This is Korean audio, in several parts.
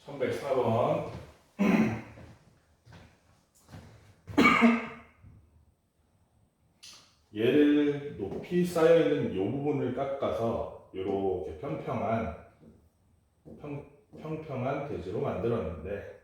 1104번. 얘를 높이 쌓여있는 이 부분을 깎아서 이렇게 평평한 대지로 만들었는데,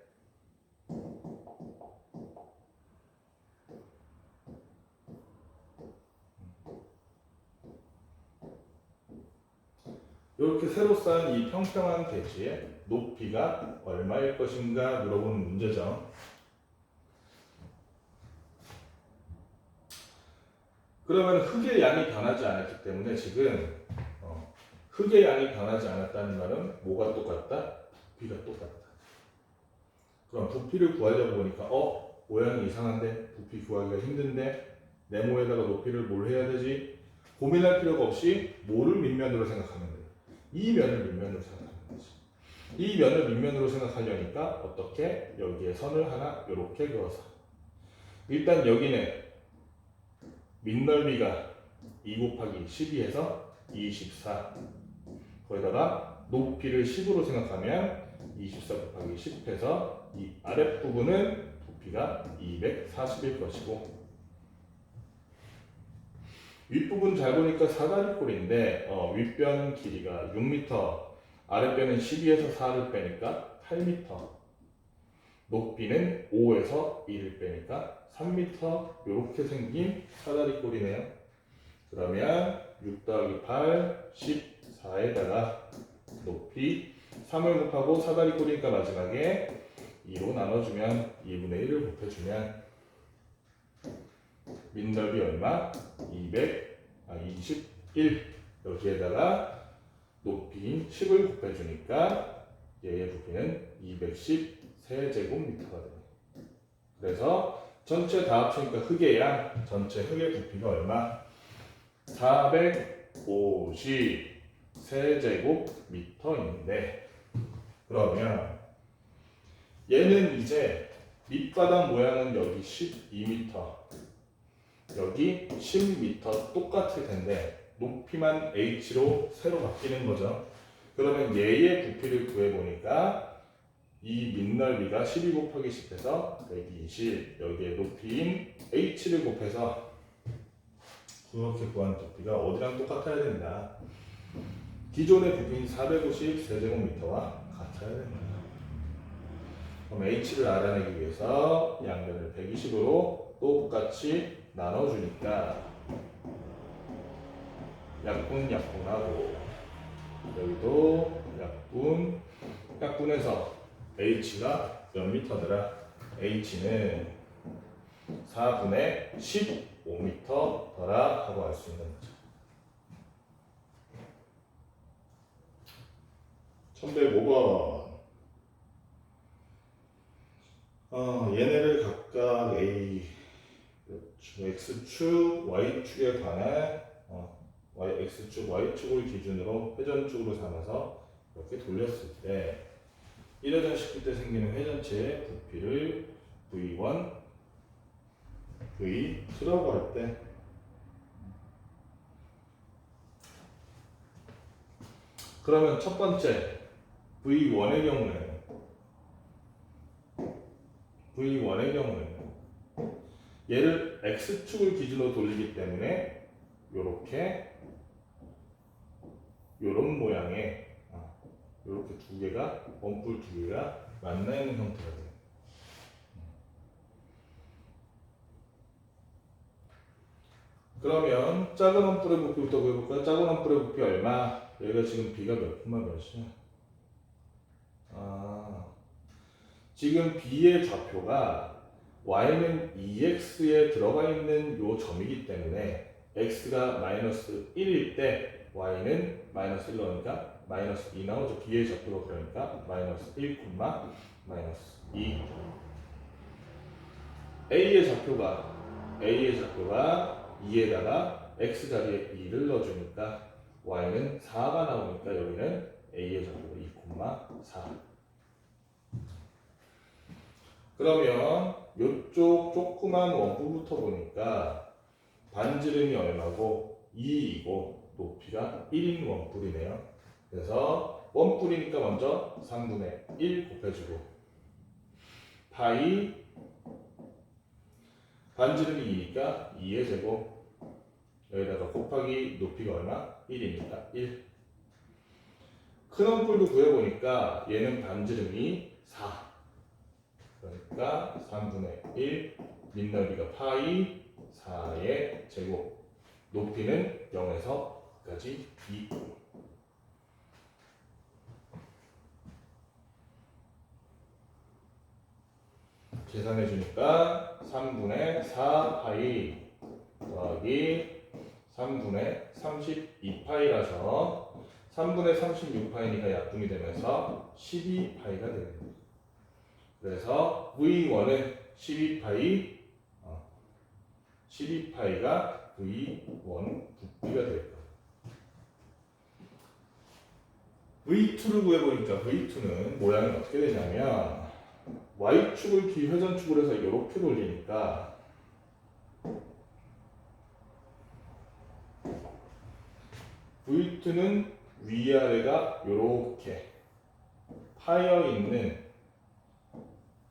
이렇게 새로 쌓은 이 평평한 대지의 높이가 얼마일 것인가 물어보는 문제죠. 그러면 흙의 양이 변하지 않았기 때문에 지금 흙의 양이 변하지 않았다는 말은 뭐가 똑같다? 부피가 똑같다. 그럼 부피를 구하려고 보니까 모양이 이상한데 부피 구하기가 힘든데 네모에다가 높이를 뭘 해야 되지? 고민할 필요가 없이 뭐를 밑면으로 생각하면 돼요? 이 면을 밑면으로 생각하면 되지. 이 면을 밑면으로 생각하려니까 어떻게? 여기에 선을 하나 이렇게 그어서 일단 여기는 밑넓이가 2 곱하기 12해서 24, 거기다가 높이를 10으로 생각하면 24 곱하기 10해서 이 아랫부분은 부피가 240일 것이고, 윗부분 잘 보니까 사다리꼴인데 윗변 길이가 6m, 아랫변은 12에서 4를 빼니까 8m, 높이는 5에서 1을 빼니까 3m, 이렇게 생긴 사다리꼴이네요. 그러면 6 더하기 8, 14에다가 높이 3을 곱하고 사다리꼴이니까 마지막에 2로 나눠주면 2분의 1을 곱해주면 밑넓이 얼마? 21, 여기에다가 높이인 10을 곱해주니까 얘의 부피는 210 세제곱미터가 됩니다. 그래서 전체 다 합치니까 흙의 양, 전체 흙의 부피가 얼마? 450 세제곱미터인데, 그러면 얘는 이제 밑바닥 모양은 여기 12m, 여기 10m 똑같을 텐데 높이만 h로 새로 바뀌는 거죠. 그러면 얘의 부피를 구해보니까 이 밑넓이가 12 곱하기 10해서 120, 여기에 높이인 h를 곱해서 그렇게 구한 부피가 어디랑 똑같아야 된다. 기존의 부피인 450 세제곱미터와 같아야 된다. 그럼 h를 알아내기 위해서 양변을 120으로 똑같이 나눠주니까 약분하고, 여기도 약분해서 h가 몇 미터더라? h는 4분의 15m더라 하고 알 수 있는 거죠. 1105번. 얘네를 각각 x축, y축에 관해 x축, y축을 기준으로 회전축으로 삼아서 이렇게 돌렸을 때 1회전 시킬 때 생기는 회전체의 부피를 V1, V2라고 할 때, 그러면 첫 번째 V1의 경우에는 얘를 x축을 기준으로 돌리기 때문에 요렇게 요런 모양의 이렇게 두 개가, 원뿔 두 개가 만나 있는 형태가 돼요. 그러면 작은 원뿔의 부피부터 구해볼까요? 작은 원뿔의 부피 얼마? 여기가 지금 b가 몇 푼만 몇이야? 지금 b의 좌표가 y는 2x에 들어가 있는 요 점이기 때문에 x가 마이너스 1일 때 y는 마이너스 1 넣으니까 마이너스 2 나오죠. b의 좌표가 그러니까 마이너스 1, 마이너스 2. a의 좌표가 2에다가 x 자리에 2를 넣어주니까 y는 4가 나오니까 여기는 a의 좌표가 2,4. 그러면 이쪽 조그만 원뿔부터 보니까 반지름이 얼마고? 2이고 높이가 1인 원뿔이네요. 그래서 원뿔이니까 먼저 3분의 1 곱해주고 파이 반지름이 2니까 2의 제곱 여기다가 곱하기 높이가 얼마? 1이니까 1. 큰 원뿔도 구해보니까 얘는 반지름이 4. 그러니까 3분의 1 밑너비가 파이 4의 제곱 높이는 0에서 까지 2. 계산해 주니까 3분의 4 파이 더하기 3분의 32파이라서 3분의 36파이니까 약분이 되면서 12파이가 됩니다. 그래서 V1은 12파이 12파이가 V1 부피가 될 거예요. V2를 구해보니까 V2는 모양이 어떻게 되냐면 Y축을 기회전축으로 해서 이렇게 돌리니까 V2는 위아래가 이렇게 파여있는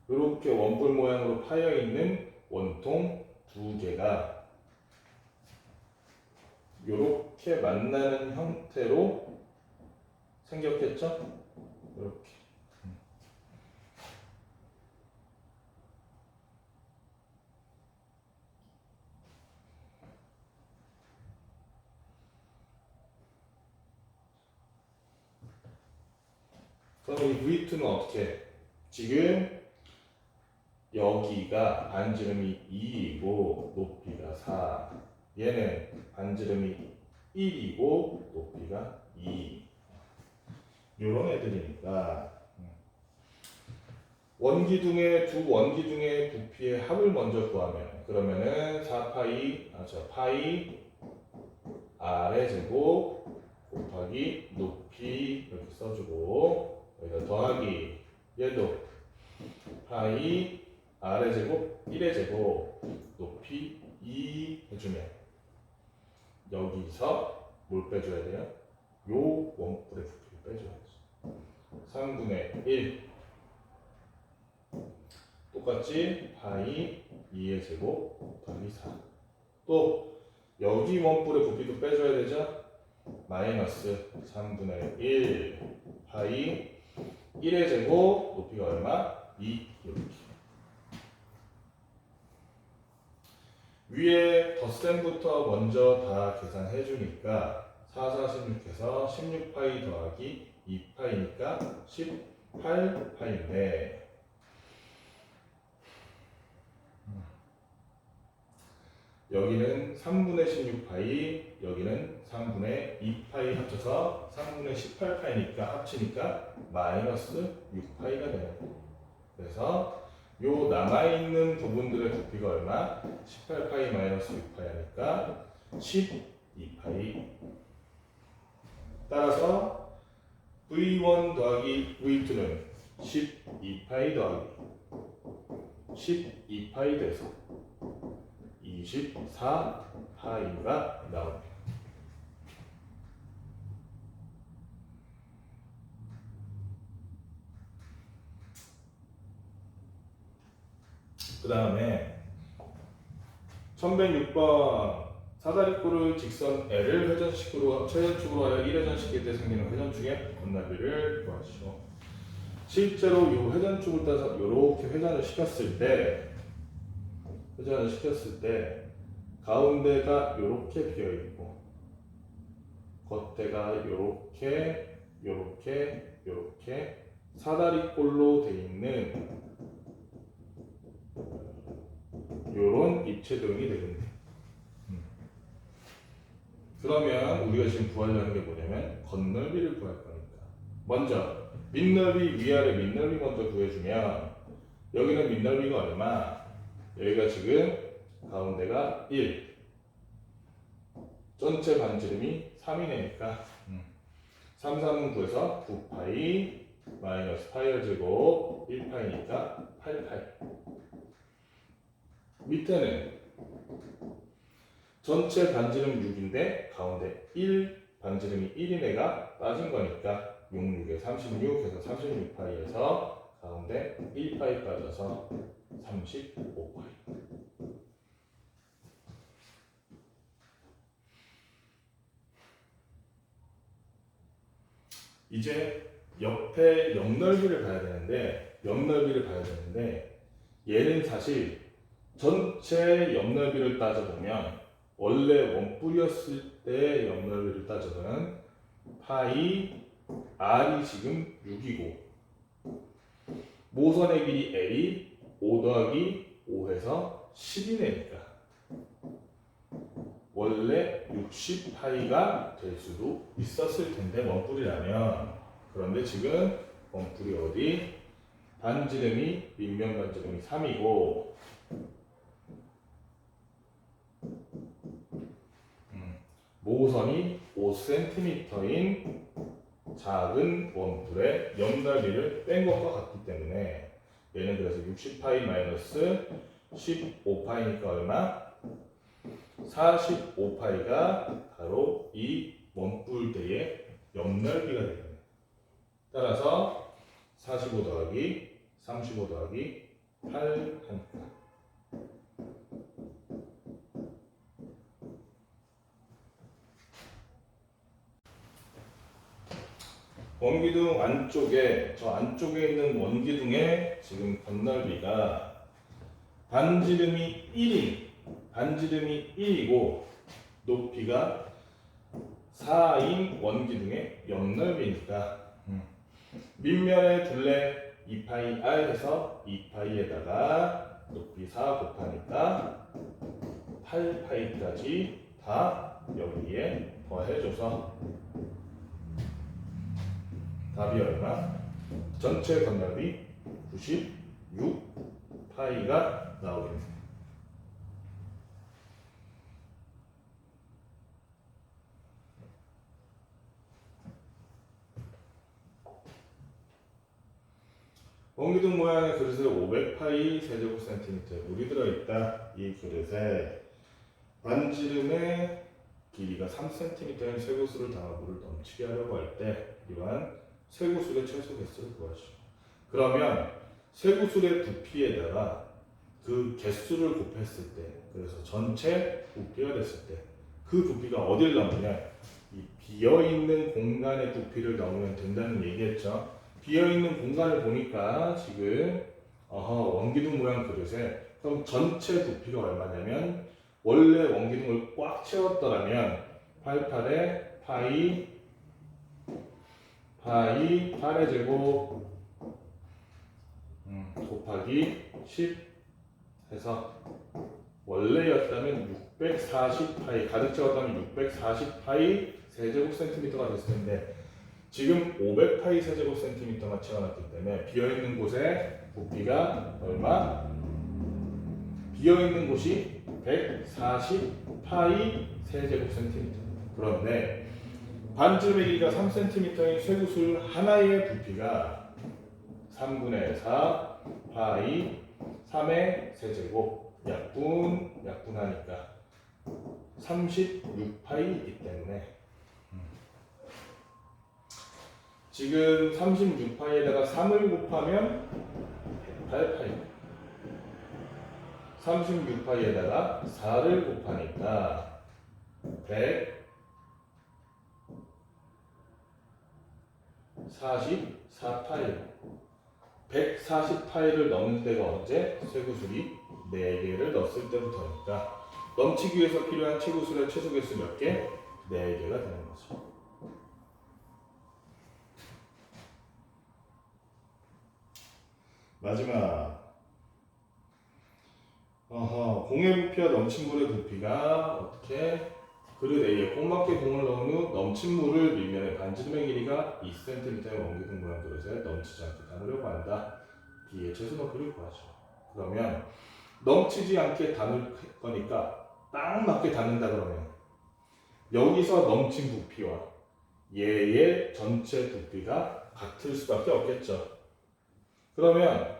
이렇게 원뿔 모양으로 파여있는 원통 두 개가 이렇게 만나는 형태로 생겼겠죠? 이렇게. 그럼 이 V2는 어떻게? 지금 여기가 반지름이 2이고 높이가 4. 얘는 반지름이 1이고 높이가 2. 이런 애들이니까 원기둥의 두 원기둥의 부피의 합을 먼저 구하면 그러면은 4파이 파이 아래 제곱 곱하기 높이 이렇게 써주고 여기다 더하기 얘도 파이 아래 제곱 1의 제곱 높이 2 해주면 여기서 뭘 빼줘야 돼요? 요 원뿔의 부피를 빼줘야죠. 3분의 1 똑같이 파이 2의 제곱 더하기 4. 또 여기 원뿔의 부피도 빼줘야 되죠? 마이너스 3분의 1 파이 1의 제곱 높이가 얼마? 2 이렇게. 위에 덧셈부터 먼저 다 계산해 주니까 4, 46해서 16파이 더하기 2파이니까 18파이인데 여기는 3분의 16파이 여기는 3분의 2파이 합쳐서 3분의 18파이니까 합치니까 마이너스 6파이가 되는 거예요. 그래서 요 남아있는 부분들의 부피가 얼마? 18파이 마이너스 6파이 하니까 12파이. 따라서 V1 더하기 V2는 12파이 더하기 12파이 돼서 24파이가 나옵니다. 그 다음에 1106번 사다리꼴을 직선 L을 회전축으로 하여 1회전시킬 때 생기는 회전축의 건너비를 구하시오. 실제로 이 회전축을 따서 이렇게 회전을 시켰을 때 가운데가 이렇게 비어 있고 겉에가 이렇게 사다리꼴로 돼 있는 요런 입체등이 되겠네. 그러면 우리가 지금 구하려는 게 뭐냐면 건널비를 구할 거니까 먼저 밑넓이 위아래 밑넓이 먼저 구해주면 여기는 밑넓이가 얼마? 여기가 지금 가운데가 1 전체 반지름이 3이니까 3, 3은 9에서 9파이 마이너스 파이어 제곱 1파이니까 8파이. 밑에는 전체 반지름 6인데 가운데 1 반지름이 1인 애가 빠진 거니까 66에 36 해서 36파이에서 가운데 1파이 빠져서 35파이. 이제 옆에 옆넓이를 봐야 되는데 얘는 사실 전체 옆넓이를 따져보면 원래 원뿔이었을 때 옆넓이를 따져보면 파이 r이 지금 6이고 모선의 길이 l이 5 더하기 5해서 10이니까 원래 60파이가 될 수도 있었을 텐데 원뿔이라면. 그런데 지금 원뿔이 어디? 반지름이 밑면 반지름이 3이고 모선이 5cm인 작은 원뿔의 옆넓이를 뺀 것과 같기 때문에 얘는 그래서 60파이 마이너스 15파이니까 얼마? 45파이가 바로 이 원뿔대의 옆넓이가 되겠네요. 따라서 45 더하기 35 더하기 8 하니까 원기둥 안쪽에 저 안쪽에 있는 원기둥의 지금 건널비가 반지름이 1이고 높이가 4인 원기둥의 옆넓이니까 밑면의 둘레 2파이 r 해서 2파이에다가 높이 4 곱하니까 8파이까지 다 여기에 더해줘서 답이 얼마? 전체 건널비 96파이가 나오겠네요. 원기둥 모양의 그릇에 500파이 세제곱센티미터의 물이 들어있다. 이 그릇에 반지름의 길이가 3cm인 쇠구슬을 담아 물을 넘치게 하려고 할 때 이러한 쇠구슬의 최소 개수를 구하시오. 그러면 쇠구슬의 부피에다가 그 개수를 곱했을 때, 그래서 전체 부피가 됐을 때 그 부피가 어딜 넘으냐? 이 비어있는 공간의 부피를 넘으면 된다는 얘기했죠. 비어있는 공간을 보니까 지금 원기둥 모양 그릇에 그럼 전체 부피가 얼마냐면 원래 원기둥을 꽉 채웠더라면 88에 파이 8의 제곱 곱하기 10 해서 원래였다면 640파이 가득 채웠다면 640파이 세제곱센티미터가 됐을 텐데 지금 500파이 세제곱센티미터만 채워놨기 때문에 비어있는 곳에 부피가 얼마? 비어있는 곳이 140파이 세제곱센티미터. 그런데 반지름의 길이가 3cm인 쇠구슬 하나의 부피가 3분의 4 파이 3의 세제곱 약분하니까 36파이이기 때문에 지금 36파이에다가 3을 곱하면 8파이 36파이에다가 4를 곱하니까 144파이 140파이를 넣는 때가 언제? 쇠구슬이 4개를 넣었을 때부터니까 넘치기 위해서 필요한 쇠구슬의 최소 개수 몇 개? 4개가 되는 거죠. 마지막 공의 부피와 넘친 물의 부피가 어떻게? 그릇 A에 꼭 맞게 공을 넣은 후 넘친 물을 밀면의 반지름의 길이가 2cm의 원기둥 모양 그릇에 넘치지 않게 담으려고 한다. B의 최소 높이를 구하죠. 그러면 넘치지 않게 담을 거니까 딱 맞게 담는다 그러면 여기서 넘친 부피와 얘의 전체 부피가 같을 수밖에 없겠죠. 그러면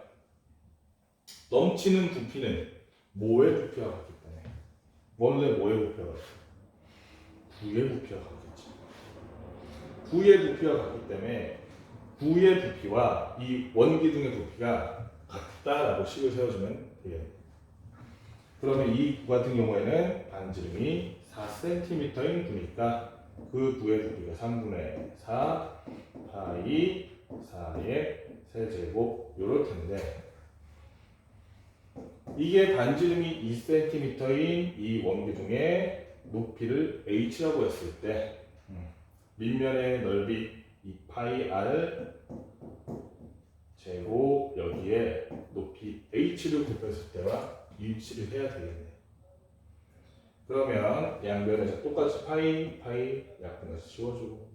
넘치는 부피는 뭐의 부피와 같기 때문에 원래 뭐의 부피와 같죠? 부의 부피와 같겠죠. 부의 부피와 같기 때문에 구의 부피와 이 원기둥의 부피가 같다라고 식을 세워주면 되겠네요. 그러면 이 구 같은 경우에는 반지름이 4cm인 구니까 그 구의 부피가 3분의 4 파이 4의 세제곱 요럴 텐데, 이게 반지름이 2cm인 이 원기둥의 높이를 h라고 했을 때 밑면의 넓이 2파이 r 제곱 여기에 높이 h를 곱했을 때와 일치를 해야 되겠네요. 그러면 양변에서 똑같이 파이 약분해서 지워주고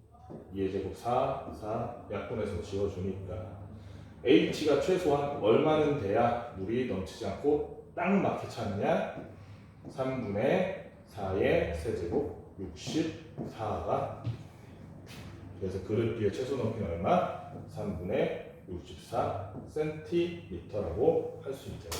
2의 제곱 4 약분해서 지워주니까 h가 최소한 얼마는 돼야 물이 넘치지 않고 딱 맞게 찼냐? 3분의 4의 세제곱 64가, 그래서 그릇비의 최소 높이는 얼마? 3분의 64cm라고 할 수 있죠.